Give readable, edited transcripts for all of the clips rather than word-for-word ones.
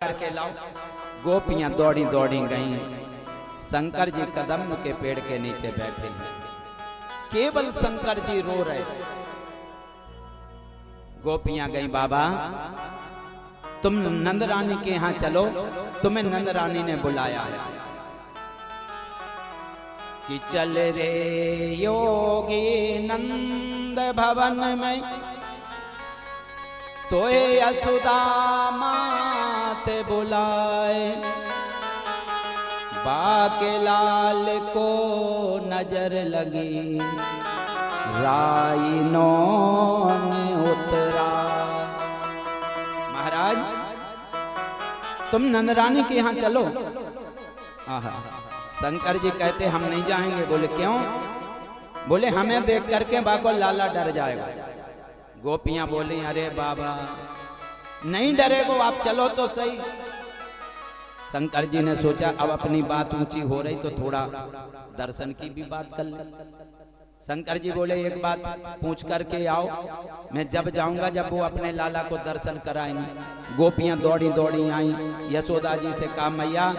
करके लाओ। गोपियां दौड़ी दौड़ी गईं। शंकर जी कदम के पेड़ के नीचे बैठे हैं। केवल शंकर जी रो रहे। गोपियां गई, बाबा तुम नंद रानी के यहाँ चलो, तुम्हें नंद रानी ने बुलाया है। कि चल रे योगी नंद भवन में, तोए यशोदा मात बुलाए। बाके लाल को नजर लगी, राई नौन उतरा। महाराज तुम नंद रानी के यहाँ चलो। आहा, शंकर जी कहते हम नहीं जाएंगे। बोले क्यों? बोले हमें देख करके बाको लाला डर जाएगा। गोपियां बोली अरे बाबा नहीं डरेगो, आप चलो तो सही। शंकर जी ने सोचा अब अपनी बात ऊंची हो रही तो थोड़ा दर्शन की भी बात कर ले। शंकर जी बोले एक बात पूछ करके आओ, मैं जब जाऊंगा जब वो अपने लाला को दर्शन कराएंगे। गोपियां दौड़ी दौड़ी आई। यशोदा जी से कहा मैया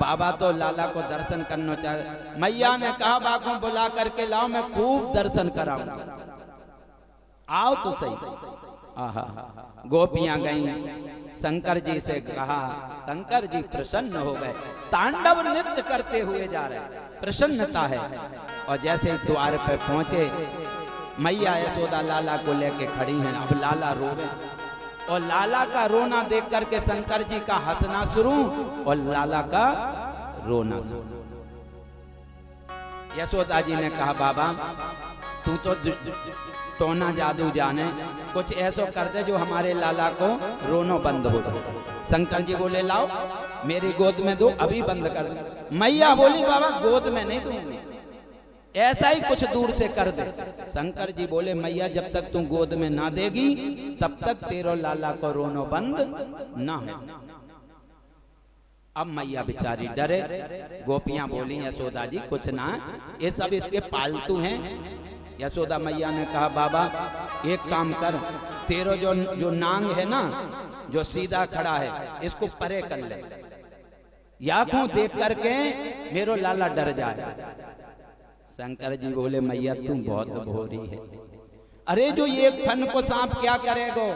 बाबा तो लाला को दर्शन करना चाहे। मैया ने कहा बाबा बुला करके लाओ, मैं खूब दर्शन कराऊंगा, आओ तो सही। आहा, गोपियां गईं। शंकर जी से कहा, शंकर जी प्रसन्न हो गए, तांडव नृत्य करते हुए जा रहे, प्रसन्नता है। और जैसे द्वार पर पहुंचे, मैया यशोदा लाला को लेके खड़ी हैं। अब लाला रो रहे और लाला का रोना देख करके शंकर जी का हंसना शुरू और लाला का रोना शुरू। यशोदा जी ने कहा बाबा तू तो टोना जादू जाने, कुछ ऐसा कर दे जो हमारे लाला को रोनो बंद हो जाए। शंकर जी बोले लाओ मेरी गोद में दो, अभी बंद कर दे। मैया बोली बाबा गोद में नहीं दूंगी, ऐसा ही कुछ दूर से कर दे। शंकर जी बोले मैया जब तक तू गोद में ना देगी तब तक तेरो लाला को रोनो बंद ना हो। अब मैया बेचारी डरे। गोपियां बोली यशोदा जी कुछ ना, ये सब इसके पालतू हैं। यशोदा मैया ने कहा बाबा एक काम कर, तेरो जो नांग है ना, जो सीधा खड़ा है, इसको परे कर ले, या को देख करके मेरो लाला डर जाए। शंकर जी बोले मैया तुम बहुत भोरी है। अरे जो ये फन को सांप क्या करेगो,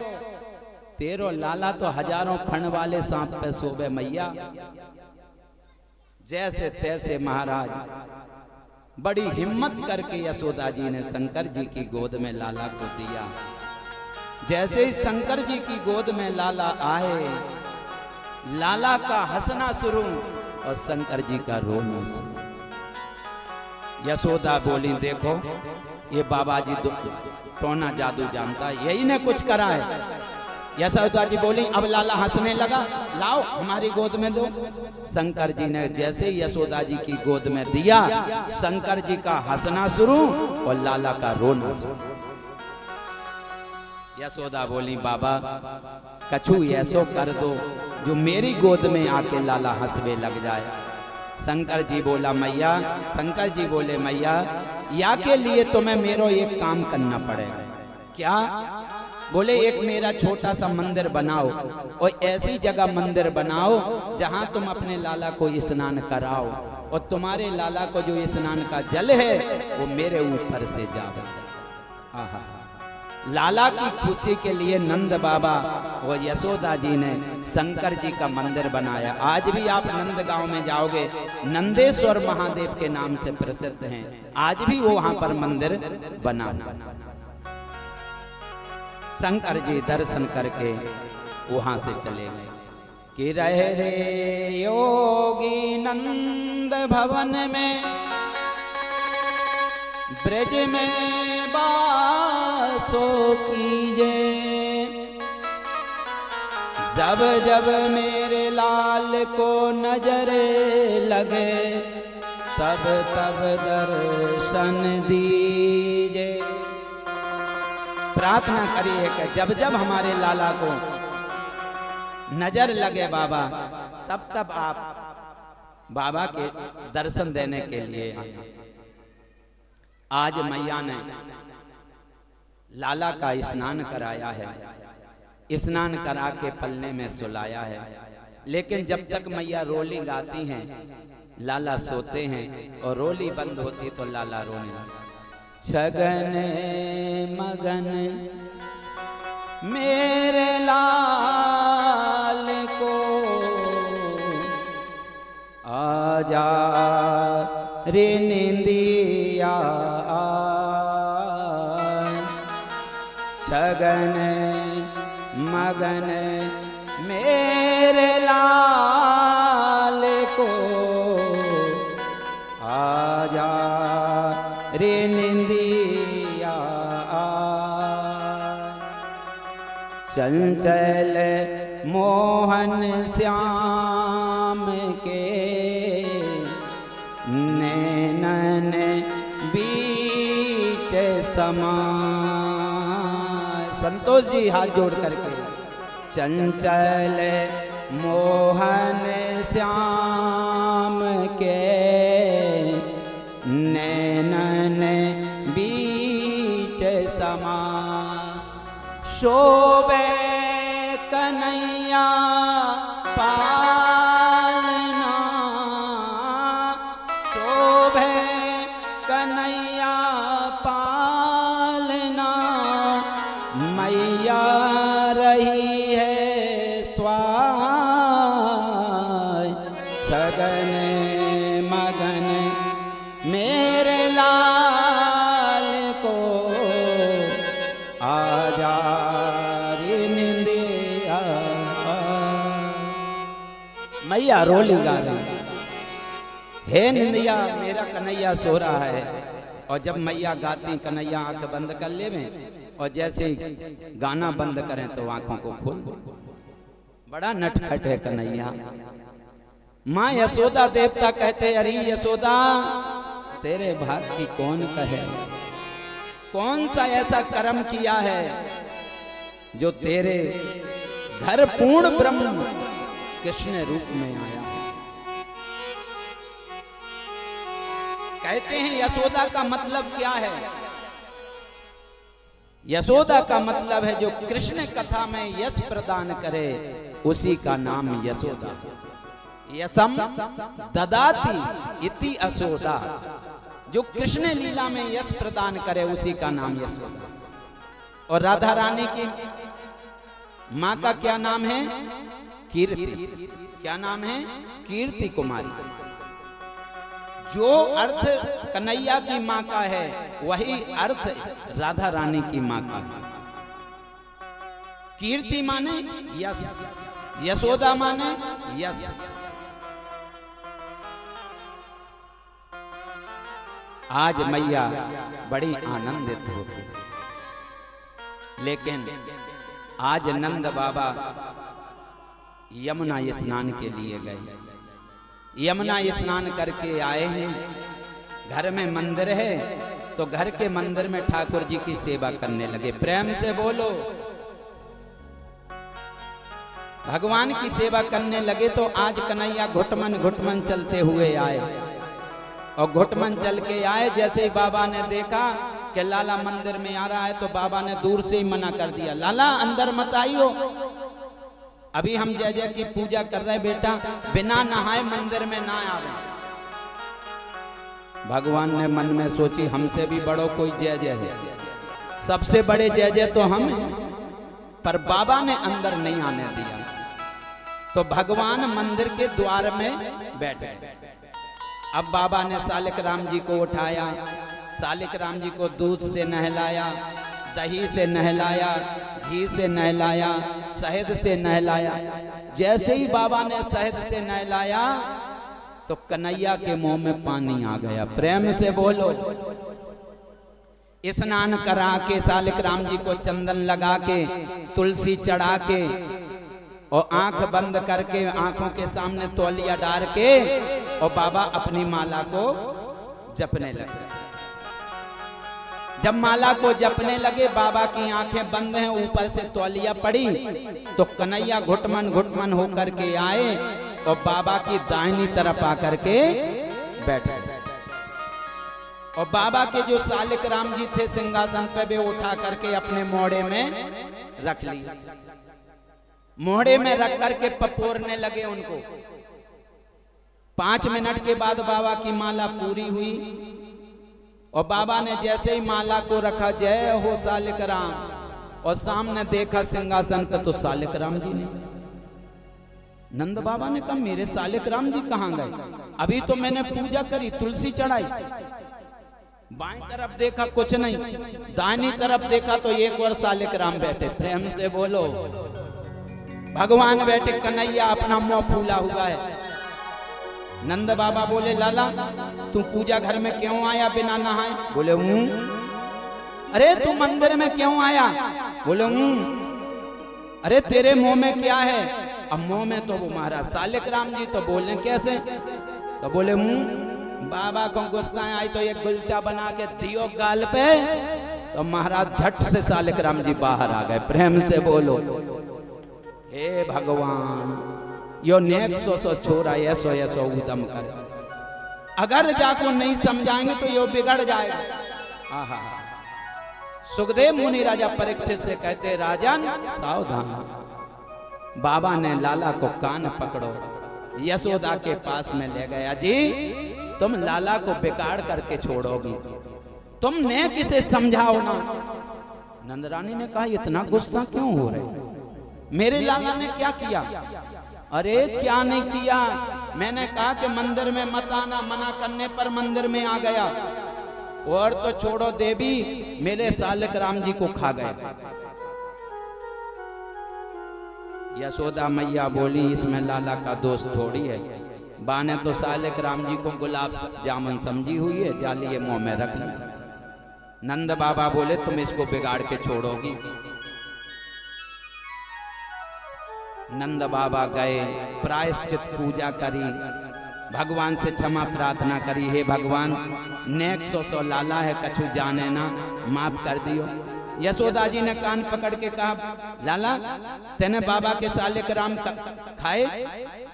तेरो लाला तो हजारों फन वाले सांप पे सोबे मैया। जैसे तैसे महाराज बड़ी हिम्मत करके यशोदा जी ने शंकर जी की गोद में लाला को दिया। जैसे ही शंकर जी की गोद में लाला आए, लाला का हंसना शुरू और शंकर जी का रोना शुरू। यशोदा बोली देखो ये बाबा जी टोना जादू जानता है, यही ने कुछ करा है। यशोदा जी बोली अब लाला हंसने लगा, लाओ हमारी गोद में दो। शंकर जी ने जैसे ही यशोदा जी की गोद में दिया, शंकर जी का हंसना शुरू और लाला का रोना शुरू। यशोदा बोली बाबा कछु ऐसो कर दो जो मेरी गोद में आके लाला हंसवे लग जाए। शंकर जी बोले मैया या के लिए तुम्हें मेरो एक काम करना पड़ेगा। क्या? बोले एक मेरा छोटा सा मंदिर बनाओ और ऐसी जगह मंदिर बनाओ जहां तुम अपने लाला को स्नान कराओ और तुम्हारे लाला को जो स्नान का जल है वो मेरे ऊपर से जावे। आहा, लाला की खुशी के लिए नंद बाबा और यशोदा जी ने शंकर जी का मंदिर बनाया। आज भी आप नंद गांव में जाओगे, नंदेश्वर महादेव के नाम से प्रसिद्ध हैं। आज भी वो वहां पर मंदिर बना। शंकर जी दर्शन करके वहां से चले गए। कि रहे रे योगी नंद भवन में, ब्रज में बासो कीजे। जब जब मेरे लाल को नजर लगे, तब तब दर्शन दीजे। प्रार्थना करिए कि जब जब हमारे लाला को नजर लगे बाबा, तब तब आप बाबा के दर्शन देने के लिए आए। आज मैया ने लाला का स्नान कराया है, स्नान करा के पलने में सुलाया है। लेकिन जब तक मैया रोली गाती हैं लाला सोते हैं, और रोली बंद होती तो लाला रोने लगते। छगन मगन मेरे लाल को आजा रे निंदिया, छगन मगन मेरे लाल को आजा रे निंदिया। चंचल मोहन श्याम के नैनन बीच समा। संतोष जी हाथ जोड़ करके, चंचल मोहन श्याम के नैनन बीच समा। शोभे कन्हैया पालना, शोभे कन्हैया पालना, मैया रही है स्वाय। छगन मगन मेरे लाल को आजा रे निंदिया। मैया रोली गा रही, हे निंदिया मेरा कन्हैया सो रहा है। और जब मैया गाती कन्हैया आंख बंद कर ले में, और जैसे गाना बंद करें तो आंखों को खोल दो। बड़ा नटखट है कन्हैया। माँ यशोदा देवता कहते, अरे यशोदा तेरे भाग की कौन कहे, कौन सा ऐसा कर्म किया है जो तेरे घर पूर्ण ब्रह्म कृष्ण रूप में आया। कहते हैं यशोदा का मतलब क्या है? यशोदा का मतलब है जो कृष्ण कथा में यश प्रदान करे उसी का नाम यशोदा। यशम ददाति इति यशोदा, जो कृष्ण लीला में यश प्रदान करे उसी का नाम यशोदा। और राधा रानी की माँ का क्या नाम है? कीर्ति। क्या नाम है? कीर्ति कुमारी। जो अर्थ कन्हैया की माँ का है वही अर्थ राधा रानी की माँ का है। कीर्ति माने यश, यशोदा माने यश। आज मैया बड़ी आनंदित होती, लेकिन आज नंद बाबा यमुना स्नान के लिए गए। यमुना स्नान करके आए हैं। घर में मंदिर है तो घर के मंदिर में ठाकुर जी की सेवा करने लगे। प्रेम से बोलो, भगवान की सेवा करने लगे। तो आज कन्हैया घुटमन घुटमन चलते हुए आए, और घुटमन चल के आए। जैसे ही बाबा ने देखा कि लाला मंदिर में आ रहा है तो बाबा ने दूर से ही मना कर दिया, लाला अंदर मत आइयो, अभी हम जय जय की पूजा कर रहे बेटा, बिना नहाए मंदिर में ना आवे। भगवान ने मन में सोची हमसे भी बड़ो कोई जय जय है, सबसे बड़े जय जय तो हम हैं। पर बाबा ने अंदर नहीं आने दिया। तो भगवान मंदिर के द्वार में बैठ गए। अब बाबा ने सालिक राम जी को उठाया, सालिक राम जी को दूध से नहलाया, दही से नहलाया, घी से नहलाया, शहद से नहलाया। जैसे ही बाबा ने शहद से नहलाया तो कन्हैया के मुंह में पानी आ गया। प्रेम से बोलो। स्नान करा के सालिक राम जी को चंदन लगा के, तुलसी चढ़ा के, और आंख बंद करके आंखों के सामने तौलिया डाल के, और बाबा अपनी माला को जपने लगे। जब माला को जपने लगे, बाबा की आंखें बंद हैं, ऊपर से तौलिया पड़ी, तो कन्हैया घुटमन घुटमन होकर के आए और बाबा की दाहिनी तरफ आकर के बैठे। और बाबा के जो सालिक राम जी थे सिंहासन पे, वे उठा करके अपने मोड़े में रख ली। मोहड़े में रख करके पपोरने लगे उनको। 5 मिनट के बाद बाबा की माला पूरी हुई और बाबा ने जैसे ही माला को रखा, जय हो सालिक राम, और सामने देखा सिंहासन पर तो सालिक राम जी ने। नंद बाबा ने कहा मेरे सालिक राम जी कहाँ गए? अभी तो मैंने पूजा करी, तुलसी चढ़ाई। बाएं तरफ देखा कुछ नहीं, दाहिनी तरफ देखा तो एक और सालिक राम बैठे। प्रेम से बोलो, भगवान बैठे, कन्हैया अपना मुंह फूला हुआ है। नंद बाबा बोले लाला तू पूजा घर में क्यों आया बिना नहाए? बोले हूं। अरे तू मंदिर में क्यों आया? बोले हूं। अरे तेरे मुंह में क्या है? अब मुंह में तो वो महाराज सालिक राम जी, तो बोले कैसे? तो बोले हूं। बाबा को गुस्सा आई तो एक गुलचा बना के दियो गाल पे, तो महाराज झट से सालिक राम जी बाहर आ गए। प्रेम से बोलो, हे भगवान यो नेक सो छोरा ऐसो ऐसो उदम कर, अगर जाको नहीं समझाएंगे तो यो बिगड़ जाएगा। आहा। सुखदेव मुनि राजा परीक्षित से कहते राजन सावधान। बाबा ने लाला को कान पकड़ो, यशोदा के पास में ले गया। जी तुम लाला को बिगाड़ करके छोड़ोगी, तुमने किसे समझाओ ना। नंदरानी ने कहा इतना गुस्सा क्यों हो रहे? मेरे लाला ने क्या किया? अरे क्या नहीं किया, मैंने कहा कि मंदिर में मत आना, मना करने पर मंदिर में आ गया। और तो छोड़ो देवी, मेरे सालिक राम जी को खा गए। यशोदा मैया बोली इसमें लाला का दोस्त थोड़ी है, बाने तो सालिक राम जी को गुलाब जामुन समझी हुई है, जालिए मुंह में रख लिया। नंद बाबा बोले तुम इसको बिगाड़ के छोड़ोगी? नंद बाबा गए, प्रायश्चित पूजा करी, भगवान से क्षमा प्रार्थना करी, हे भगवान नेक सो लाला है, कछु जाने ना, माफ कर दियो। यशोदा जी ने कान पकड़ के कहा लाला तेने बाबा के सालिक राम खाए?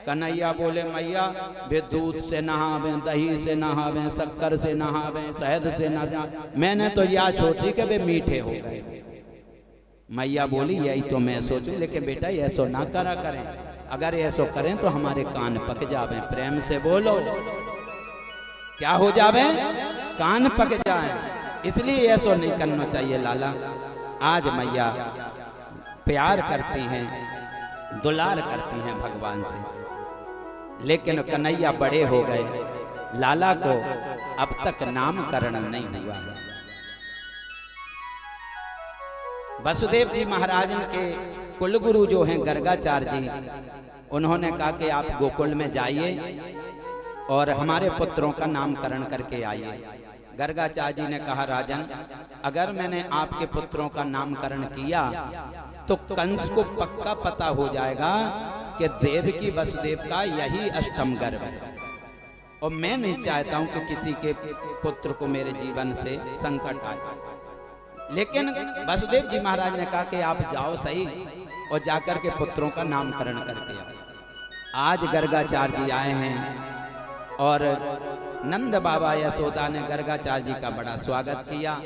कन्हैया बोले मैया वे दूध से नहावे, दही से नहावे, शक्कर से नहावे, शहद से नहावे, मैंने तो यह सोची कि वे मीठे हो गए। मैया बोली यही तो मैं सोचूं, लेकिन बेटा ऐसो ना करा करें, अगर ऐसो करें तो हमारे कान पक जावे। प्रेम से बोलो, क्या हो जावे? कान पक जाए, इसलिए ऐसो नहीं करना चाहिए लाला। आज मैया प्यार करती हैं, दुलार करती हैं भगवान से, लेकिन कन्हैया बड़े हो गए, लाला को अब तक नामकरण नहीं हुआ है। वसुदेव जी महाराज के कुलगुरु जो हैं गर्गाचार्य जी, उन्होंने कहा कि आप गोकुल में जाइए और हमारे पुत्रों का नामकरण करके आइए। गर्गाचार्य जी ने कहा राजन अगर मैंने आपके पुत्रों का नामकरण किया तो कंस को पक्का पता हो जाएगा कि देवकी वसुदेव का यही अष्टम गर्भ है, और मैं नहीं चाहता हूं कि किसी के पुत्र को मेरे जीवन से संकट आए। लेकिन वसुदेव जी महाराज ने कहा कि आप जाओ सही और जाकर के पुत्रों का नामकरण करके आओ। आज गर्गाचार्य जी आए हैं और नंद बाबा यशोदा ने गर्गाचार्य जी का बड़ा स्वागत किया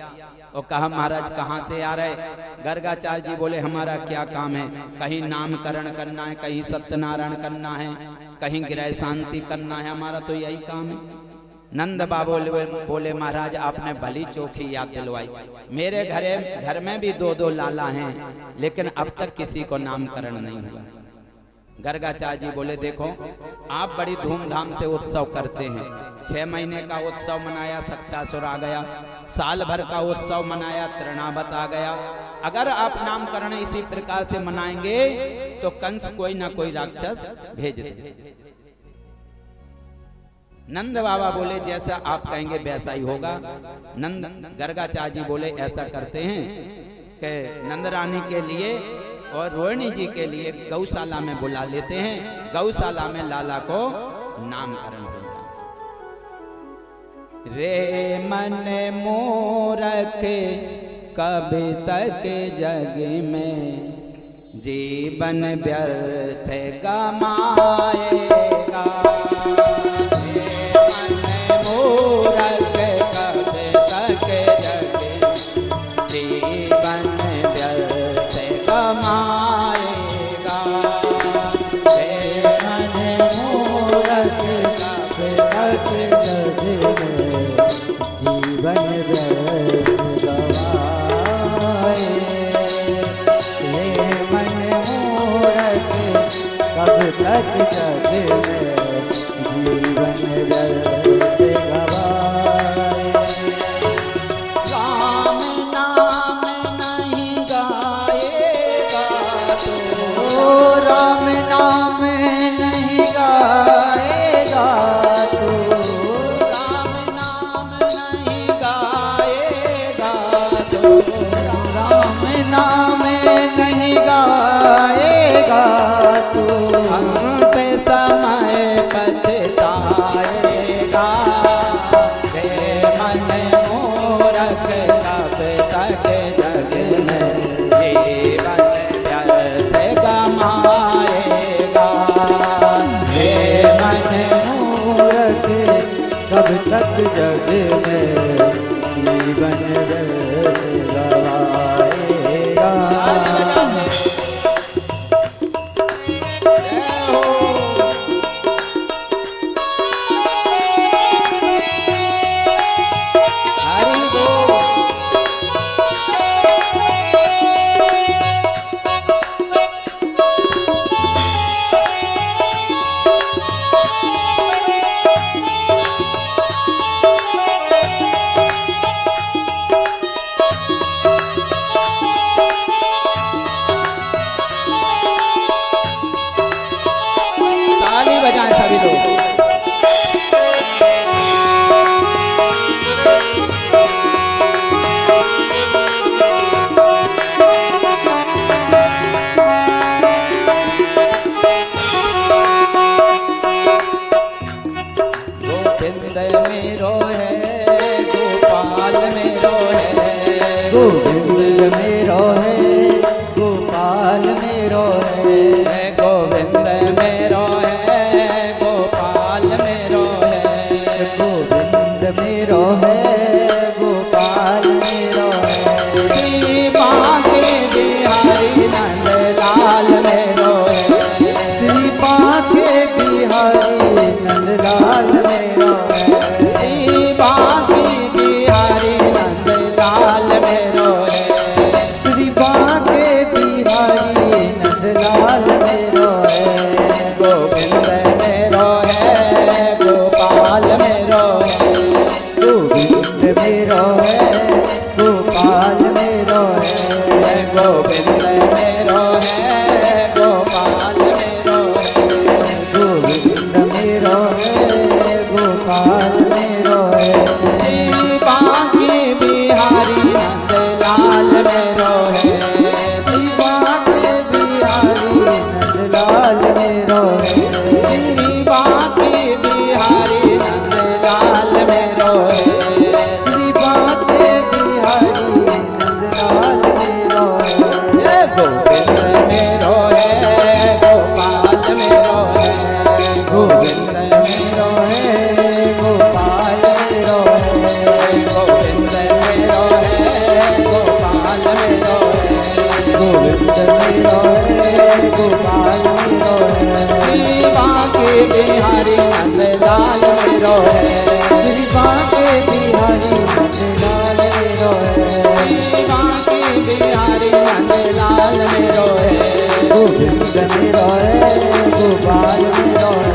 और कहा महाराज कहाँ से आ रहे? गर्गाचार्य जी बोले हमारा क्या काम है, कहीं नामकरण करना है, कहीं सत्यनारायण करना है, कहीं गृह शांति करना है, हमारा तो यही काम है। नंद बाबा बोले महाराज आपने भली चोखी याद दिलवाई, मेरे घर में भी 2-2 लाला हैं, लेकिन अब तक किसी को नामकरण नहीं हुआ। गर्गाचार्य जी बोले देखो आप बड़ी धूमधाम से उत्सव करते हैं, 6 महीने का उत्सव मनाया, सक्टासुर आ गया, साल भर का उत्सव मनाया, तृणावत आ गया, अगर आप नामकरण इसी प्रकार से मनाएंगे तो कंस कोई ना कोई राक्षस भेज दे। नंद बाबा बोले जैसा आप कहेंगे वैसा ही होगा। गर्गाचार्य जी बोले ऐसा करते हैं कि नंद रानी के लिए और रोहिणी जी के लिए गौशाला में बुला लेते हैं, गौशाला में लाला को नामकरण हो जाए। रे मन मूरख कभी तक जग में जीवन व्यर्थ गमाएगा, जीवन व्यर्थ कमाएगा। जग में जीवन व्यर्थ गवाए। राम नाम नहीं गाएगा तो राम नाम नहीं गाएगा तो राम नाम नहीं गाएगा तो राम नाम नहीं गाएगा तो अंत समय पछताएगा। हे मन मूरख कब तक जग में जीवन व्यर्थ गमाएगा। हे मन मूरख कब तक जग में जीवन व्यर्थ गवाएगा। ताली बजाएं सभी लोग। गोविंद मेरो है गोपाल मेरो है। गोविंद मेरो है गोपाल मेरो है। गोविंद मेरो है गोपाल मेरो है। गोविंद मेरो है गोपाल मेरो है। श्री बांके बिहारी नंद लाल मेरो है। श्री बांके बिहारी नंदलाल मेरो है। श्री बांके बिहारी नंद लाल मेरो है। श्री बांके बिहारी नंदलाल मेरो है। गोविंद मेरो है गोपाल मेरो है। गोविंद मेरो है गोपाल मेरो है। गोविंद मेरो है गोपाल मेरो है। गोविंद मेरो है गोपाल मेरो है। श्री बांके बिहारी नंद लाल मेरो है। श्री बांके बिहारी नंदलाल मेरो है। श्री बांके बिहारी नंद लाल मेरो है। श्री बांके बिहारी नंदलाल मेरो है। गोविंद मेरो है गोपाल मेरो है। गोविंद मेरो है गोपाल मेरो है। गोविंद मेरो है गोपाल मेरो है। गोविंद मेरो है गोपाल मेरो है। श्री बांके बिहारी नंद लाल मेरो है। श्री बांके बिहारी नंदलाल मेरो है। श्री बांके बिहारी नंद लाल मेरो है। गोविंद मेरो है गोपाल मेरो है।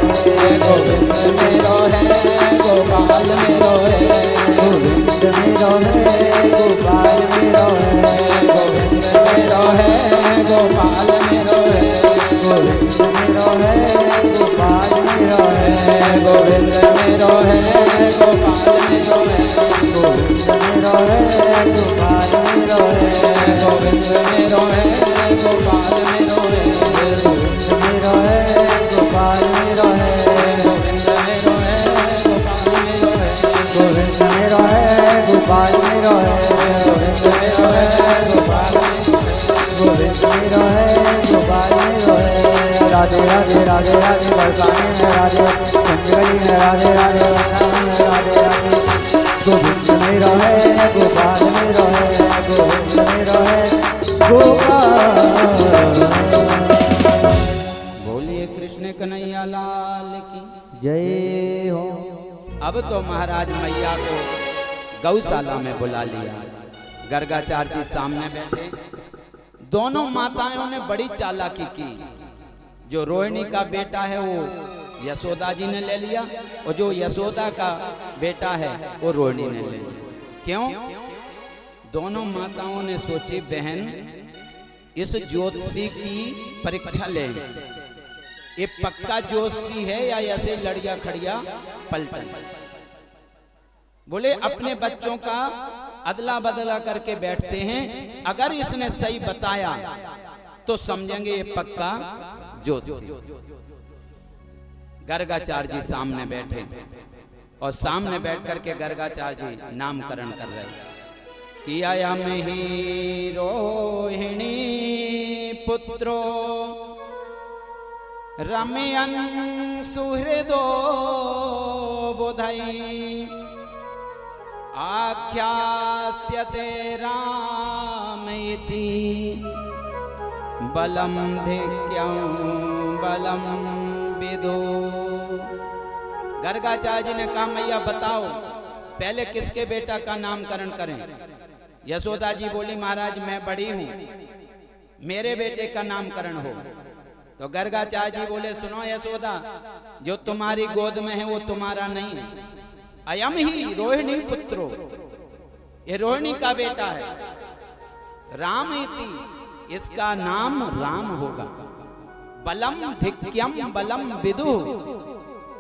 गोविंद मेरो है गोपाल मेरो है। गोविंद मेरो है गोपाल मेरो है। गोविंद मेरो है गोपाल मेरो है। गोविंद मेरो है गोपाल मेरो है। गोविंद मेरो है गोपाल मेरो है। गोविंद मेरो है गोपाल मेरो है। गोविंद मेरो है गोपाल मेरो है। गोविंद मेरो है गोपाल मेरो है। गोविंद मेरो है गोपाल मेरो है। गोविंद मेरो है गोपाल मेरो है। गोविंद मेरो है गोपाल मेरो है। गोविंद मेरो है गोपाल मेरो है। राधे राधे राधे राधे बरसाने में राधे पंचगली में राधे राधे वृंदावन में राधे राधे। गोविंद मेरो है गोपाल मेरो है। गोविंद मेरो है गोपाल। बोलिए कृष्ण कन्हैया लाल की जय हो। अब तो महाराज मैया को गौशाला में बुला लिया। गर्गाचार्य जी सामने बैठे। दोनों माताओं ने बड़ी चालाकी की। जो रोहिणी का बेटा है वो यशोदा जी ने ले लिया, और जो यशोदा का बेटा है वो रोहिणी ने ले लिया। क्यों? दोनों माताओं ने सोची बहन इस ज्योतिषी की परीक्षा ले, ये पक्का ज्योतिषी है या ऐसे लड़िया खड़िया पलटन। बोले अपने बच्चों का अदला बदला करके बैठते हैं, अगर इसने सही बताया तो समझेंगे ये पक्का ज्योतिषी। गर्गाचार्य जी सामने बैठे और सामने बैठ करके गर्गाचार्य जी नामकरण कर रहे कि अयम ही रोहिणी पुत्रो रमयन सुहृदो बोधई आख्यास्यते राम इति बलम धिक्यं बलम विदो। गर्गाचार्य जी ने कहा मैया बताओ पहले किसके बेटा का नामकरण करें। यशोदा जी बोली महाराज मैं बड़ी हूं, मेरे बेटे का नामकरण हो। तो गर्गाचार्य जी बोले सुनो यशोदा, जो तुम्हारी गोद में है वो तुम्हारा नहीं है, अयम ही रोहिणी पुत्रो, ये रोहिणी का बेटा है। राम इति, इसका नाम राम होगा। बलम धिक्यम बलम विदु,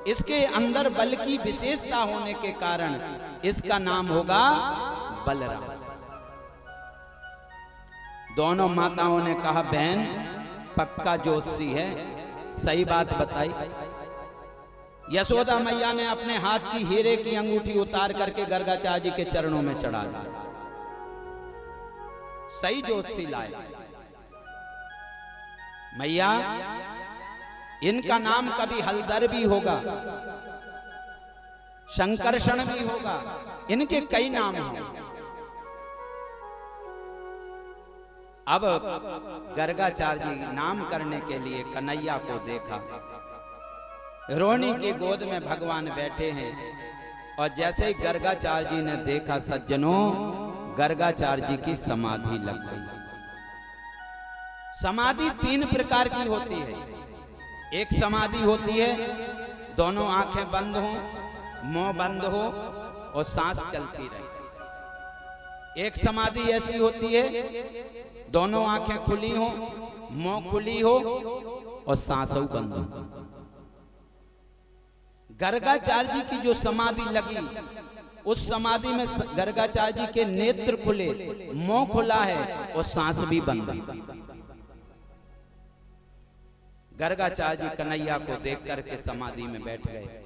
इसके अंदर बल की विशेषता होने के कारण इसका नाम होगा बलराम। दोनों माताओं ने कहा बहन पक्का ज्योतिषी है, सही बात बताई। यशोदा मैया ने अपने हाथ की हीरे की अंगूठी उतार करके गर्गाचार्य जी के चरणों में चढ़ा दी, सही ज्योतिषी लाए। मैया इनका नाम कभी हलधर भी होगा, शंकरषण भी होगा, इनके कई नाम हैं। अब गर्गाचार्य जी नाम करने के लिए कन्हैया को देखा, रोहिणी की गोद में भगवान बैठे हैं, और जैसे ही गर्गाचार्य जी ने देखा सज्जनों, गर्गाचार्य जी की समाधि लग गई। समाधि तीन प्रकार की होती है। एक समाधि होती है दोनों आंखें बंद हो, मुंह बंद हो और सांस चलती रहे। एक समाधि ऐसी होती है दोनों आंखें खुली हो, मुंह खुली हो और सांस बंद हो। गर्गाचार्य जी की जो समाधि लगी, उस समाधि में गर्गाचार्य जी के नेत्र खुले, मुंह खुला है और सांस भी बंद है। गर्गाचार्य जी कन्हैया को देख करके समाधि में बैठ गए।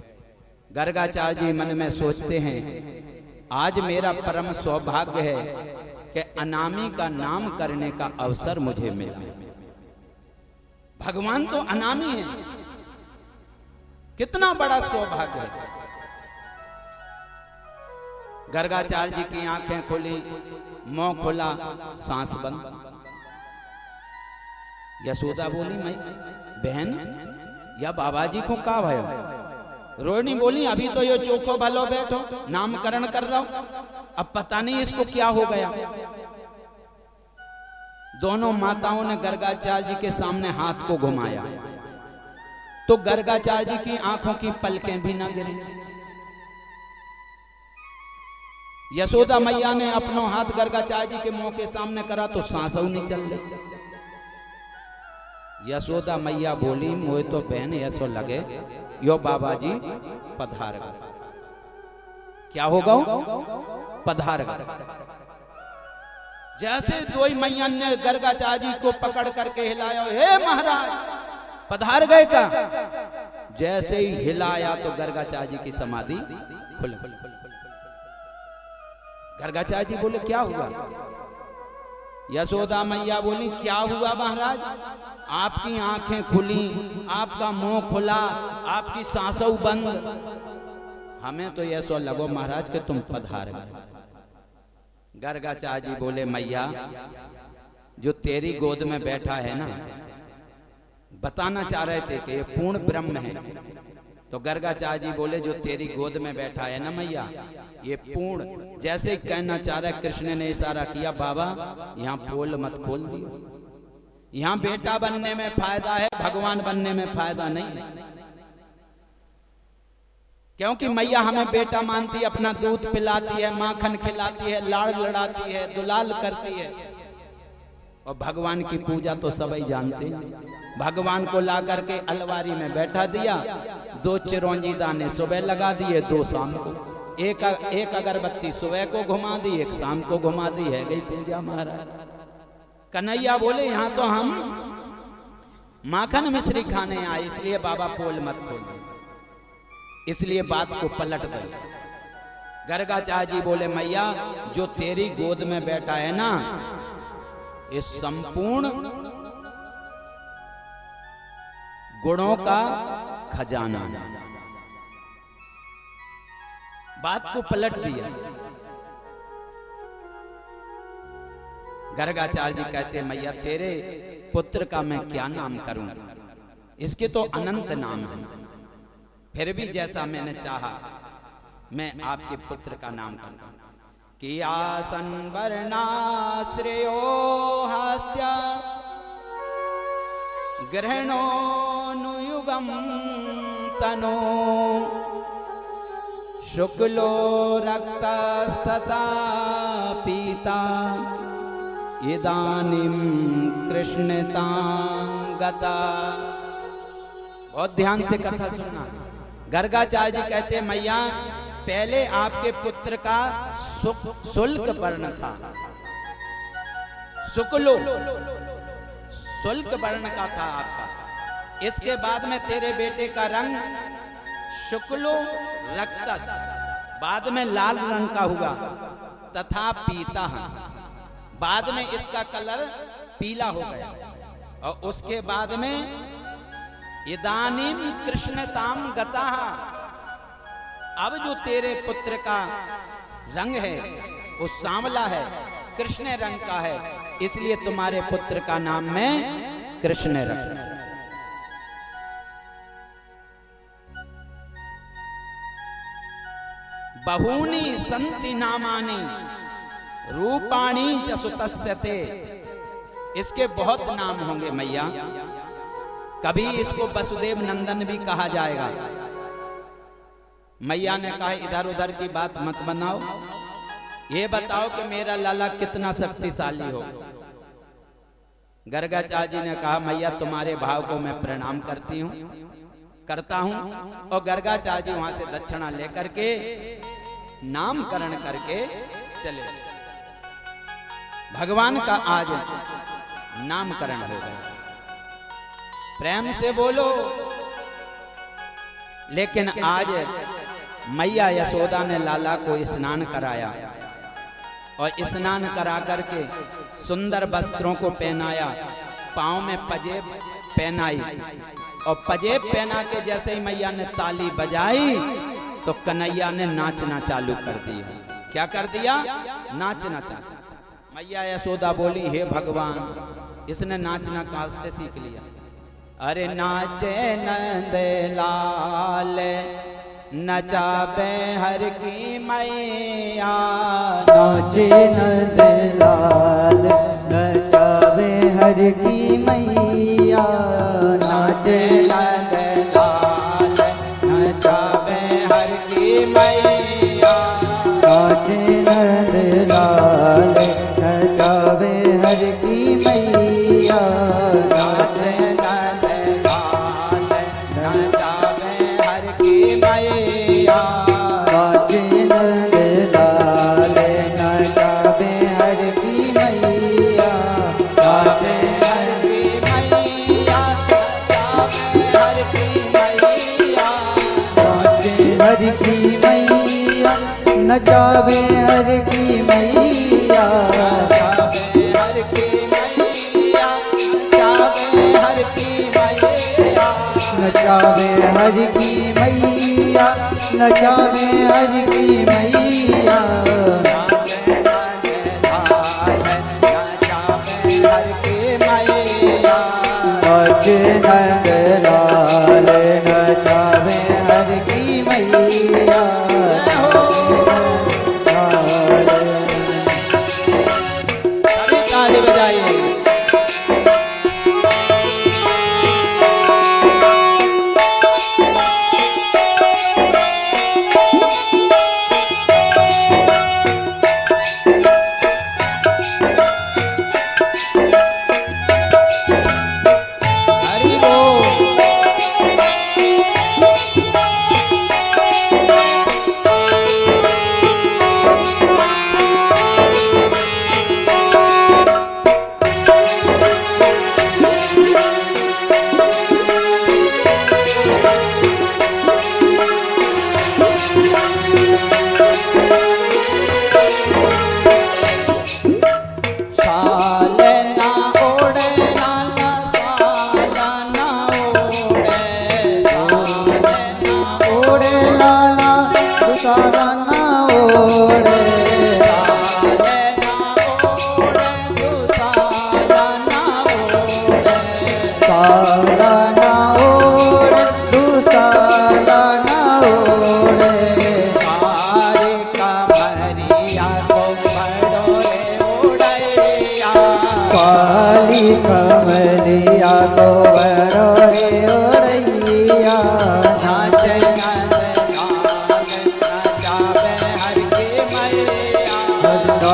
गर्गाचार्य जी मन में सोचते हैं आज मेरा परम सौभाग्य है कि अनामी का नाम करने का अवसर मुझे मिला। भगवान तो अनामी है, कितना बड़ा सौभाग्य है। गर्गाचार्य जी की आंखें खुली, मुंह खुला, सांस बंद। यशोदा बोली मैं बहन या बाबा जी को का भयो? रोहिणी बोली अभी तो ये चोखो भलो बैठो, नामकरण कर रहा हूं, अब पता नहीं इसको क्या हो गया। दोनों माताओं ने गर्गाचार्य जी के सामने हाथ को घुमाया तो गर्गाचार्य जी की आंखों की पलकें भी ना गिरी। यशोदा मैया ने अपना हाथ गर्गाचार्य जी के मुंह के सामने करा तो सांस नहीं चल रही। यशोदा मैया बोली मोए तो बहन ऐसो लगे यो बाबा जी पधार गए। क्या होगा? पधार गए। जैसे दो मैया ने गर्गाचार्य जी को पकड़ करके हिलाया, हे महाराज पधार गए का। जैसे ही हिलाया तो गर्गाचार्य जी की समाधि खुल गई। गर्गाचार्य जी बोले क्या हुआ? यशोदा मैया बोली क्या हुआ महाराज? आपकी आंखें खुली, आपका मुंह खुला, आपकी सांसों बंद, हमें तो ऐसा लगो महाराज कि तुम पधार गए। गर्गाचार्य जी बोले मैया जो तेरी गोद में बैठा है ना, बताना चाह रहे थे कि ये पूर्ण ब्रह्म है। तो गर्गाचार्य जी बोले जो तेरी गोद में बैठा है ना मैया, ये पूर्ण, जैसे ही कहना चाह रहा है कृष्ण ने इशारा किया बाबा यहाँ पोल मत खोल दियो। यहां बेटा बनने में फायदा है, भगवान बनने में फायदा नहीं है। क्योंकि मैया हमें बेटा मानती है, अपना दूध पिलाती है, माखन खिलाती है, लाड़ लड़ाती है, दुलाल करती है। और भगवान की पूजा तो सभी जानते हैं। भगवान को ला करके अलवारी में बैठा दिया, 2 चिरौंजी दाने सुबह लगा दिए, 2 शाम को, एक अगरबत्ती सुबह को घुमा दी, एक शाम को घुमा दी, है गई पूजा महाराज। कन्हैया बोले यहाँ तो हम माखन मिश्री खाने आए, इसलिए बाबा पोल मत खोल, इसलिए बात को पलट गई। गर्गाचार्य जी बोले मैया जो तेरी गोद में बैठा है ना, इस संपूर्ण गुणों का खजाना। बात को पलट दिया। गर्गाचार्य जी कहते मैया तेरे पुत्र का मैं क्या नाम करूं, इसके तो अनंत नाम है, फिर भी जैसा मैंने चाहा मैं आपके पुत्र का नाम करता हूं। कि आसन वर्णाश्रयो हास्य ग्रहणोनुयुगम तनो शुक्लो रक्तस्तथा पीता इदानीं कृष्णतां गता। बहुत ध्यान से कथा सुनना। गर्गाचार्य जी कहते मैया पहले आपके पुत्र का शुल्क वर्ण था, शुक्लो शुल्क वर्ण का था आपका। इसके बाद में तेरे बेटे का रंग शुक्लो रक्तस, बाद में लाल रंग का हुआ, तथा पीता, बाद में इसका कलर पीला हो गया। और उसके बाद में इदानीम कृष्णताम गता, अब जो तेरे पुत्र का रंग है वो सांवला है, कृष्ण रंग का है, इसलिए तुम्हारे पुत्र का नाम मैं कृष्ण रखूं। बहूनि संति नामानि रूपाणी च सुतस्यते, इसके बहुत नाम होंगे मैया। कभी इसको वसुदेव नंदन भी कहा जाएगा। मैया ने कहा इधर उधर की बात मत बनाओ, ये बताओ कि मेरा लाला कितना शक्तिशाली हो। गर्गाचार्य जी ने कहा मैया तुम्हारे भाव को मैं प्रणाम करता हूं। और गर्गाचार्य जी वहां से दक्षिणा लेकर के नामकरण करके चले। भगवान का आज नामकरण हो गया। प्रेम से बोलो। लेकिन आज मैया यशोदा ने लाला को स्नान कराया और स्नान करा करके सुंदर वस्त्रों को पहनाया, पांव में पजेब पहनाई और पजेब पहना के जैसे ही मैया ने ताली बजाई तो कन्हैया ने नाचना चालू कर दिया। क्या कर दिया? नाचना चालू। मैया यशोदा बोली हे भगवान, इसने नाचना कहां से सीख लिया? अरे नाचे नंद लाल नचाबे हर की मैया, नाचे नंद लाल नचाबे हर की मैया, नाचे नंद लाल नचाबे हर की मैया, नाचे नंद लाल नचाबे हर की मैया, नाचे नंद लाल नचाबे हर की मैया, नाचे नंद लाल नचाबे हर की मैया, नाचे हर की मैया, नचाबे हर की मैया, नाचे हर की मैया, नचाबे हर की मैया, नचाबे हर की मैया, नचाबे हर की मैया, नचाबे हर की मैया, नचाबे हर की मैया, नाचे नंद लाल नचाबे हर की मैया, नाचे नंद लाल नचाबे हर की मैया, ताली बजाइए।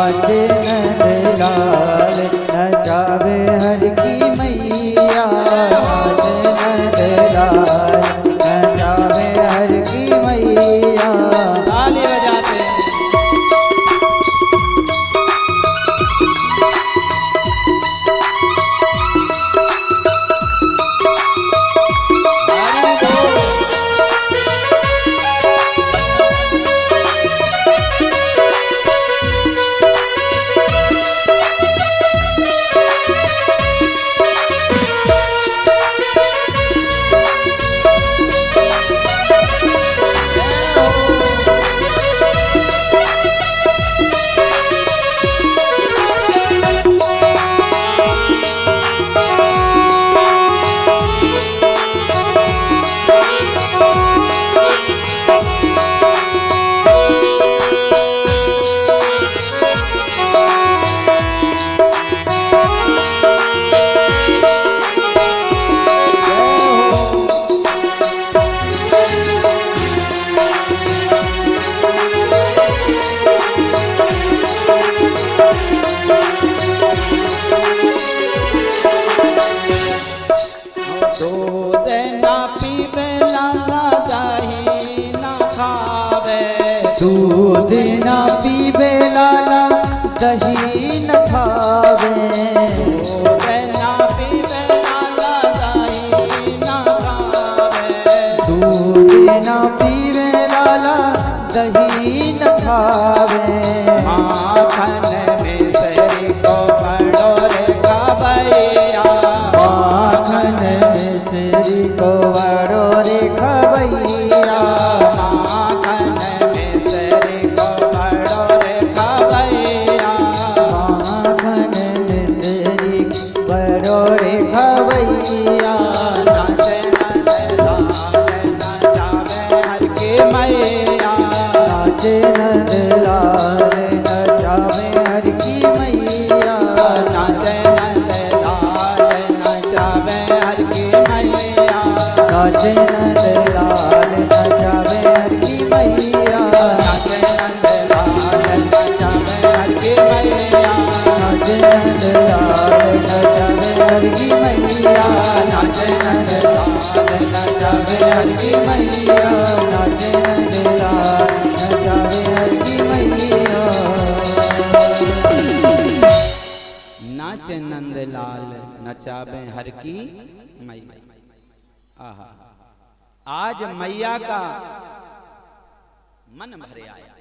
नाचे नंदलाल नचावे हर की मैया नाचे नंदलाल नचावे हर की मैया ताली बजाते हैं। हरि बोल। दूध ना पीवे लाला दही ना खावे दूध न पीवे लाला दही न खावे दूध ना पीवे लाला दही ना खावे दूध न पीवे लाला दही न खावे माखन में सरी को बड़ो रे खबैया माखन मिश्री को बड़ो रे खबैया माखन में सरी को बड़ो रे खबैया माखन मिश्री बड़ो रे खबैया नाचे नंदलाल नचावे हर की मैया नाचे नंदलाल नचावे हर की मैया नाचे नंदलाल नचावे हर की मैया नाचे नंदलाल नचावे हर की मैया नाचे नंदलाल नचावे हर की मैया नाचे नंदलाल नचावे हर की मैया नाचे नंदलाल नचावे हर की मैया नाचे नंदलाल नचावे हर की मैया नाचे नंदलाल नचावे हर की मैया। आहा, आज मैया का मन भरे आया,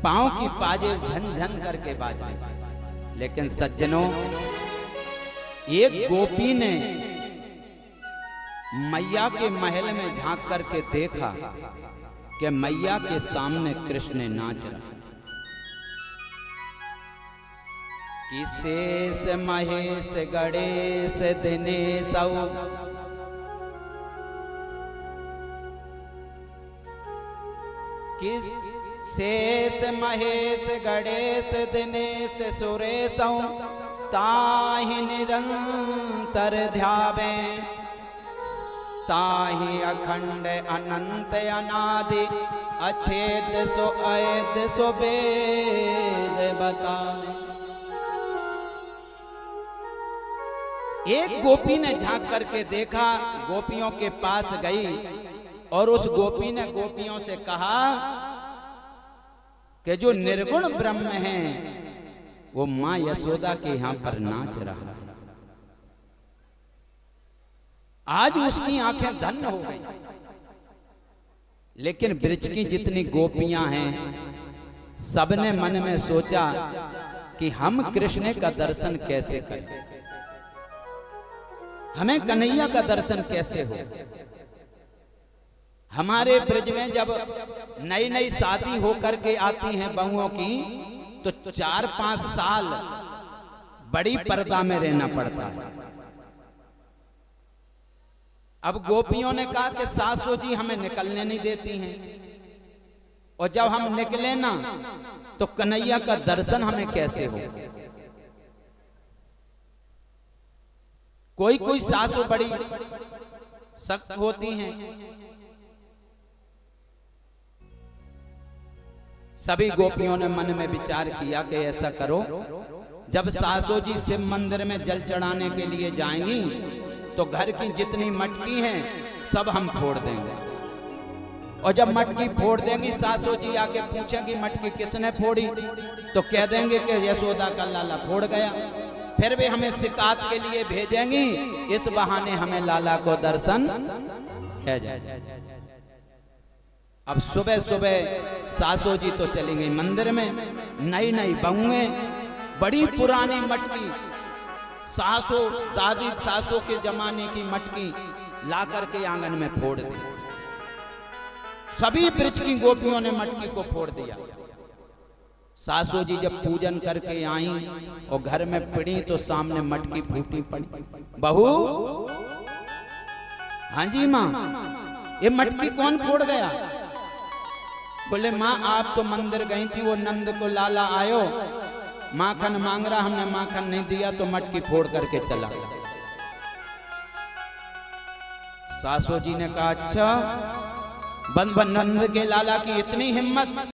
पांव की पाजे झन झन करके बाज रही। लेकिन सज्जनों, एक गोपी ने मैया के महल में झांक करके देखा कि मैया के सामने कृष्ण नाच रहा। कि शेष महेश गणेश दिनेश कि शेष महेश गणेश दिनेश सुरेश ताहि निरंतर ध्यावे ताहि अखंड अनंत अनादि अछेद सो अयद सो वेद बतावे। एक गोपी ने झांक करके देखा, गोपियों के पास गई और उस गोपी ने गोपियों से कहा कि जो निर्गुण ब्रह्म है वो मां यशोदा के यहां पर नाच रहा है। आज उसकी आंखें धन्य हो गई। लेकिन ब्रज की जितनी गोपियां हैं, सबने मन में सोचा कि हम कृष्ण का दर्शन कैसे करें, हमें कन्हैया का दर्शन कैसे हो। हमारे ब्रज में जब नई नई शादी होकर के आती हैं बहुओं की, तो 4-5 साल बड़ी पर्दा में रहना पड़ता है। अब गोपियों ने कहा कि सासू जी हमें निकलने नहीं देती हैं, और जब हम निकले ना तो कन्हैया का दर्शन हमें कैसे हो। कोई कोई सासू बड़ी सख्त होती हैं, सभी गोपियों ने मन में विचार किया कि ऐसा करो, जब सासो जी शिव मंदिर में जल चढ़ाने के लिए जाएंगी तो घर की जितनी मटकी हैं सब हम फोड़ देंगे। और जब मटकी फोड़ देंगी सासो जी आके पूछेंगी मटकी किसने फोड़ी, तो कह देंगे कि यशोदा का लाला फोड़ गया। फिर भी हमें शिकायत के लिए भेजेंगी, इस बहाने हमें लाला को दर्शन है जाए। अब सुबह सुबह सासो जी तो चली गई मंदिर में, नई नई बहुएं बड़ी पुरानी मटकी, सासो दादी सासो के जमाने की मटकी ला करके आंगन में फोड़ दी। सभी ब्रज की गोपियों ने मटकी को फोड़ दिया। सासू जी जब पूजन करके आई और घर में पड़ी तो सामने मटकी फूटी पड़ी। बहू, हाँ जी माँ, ये मटकी कौन फोड़ गया? बोले माँ आप तो मंदिर गई थी, वो नंद को लाला आयो माखन मांग रहा, हमने माखन नहीं दिया तो मटकी फोड़ करके चला गया। सासू जी ने कहा अच्छा, नंद के लाला की इतनी हिम्मत,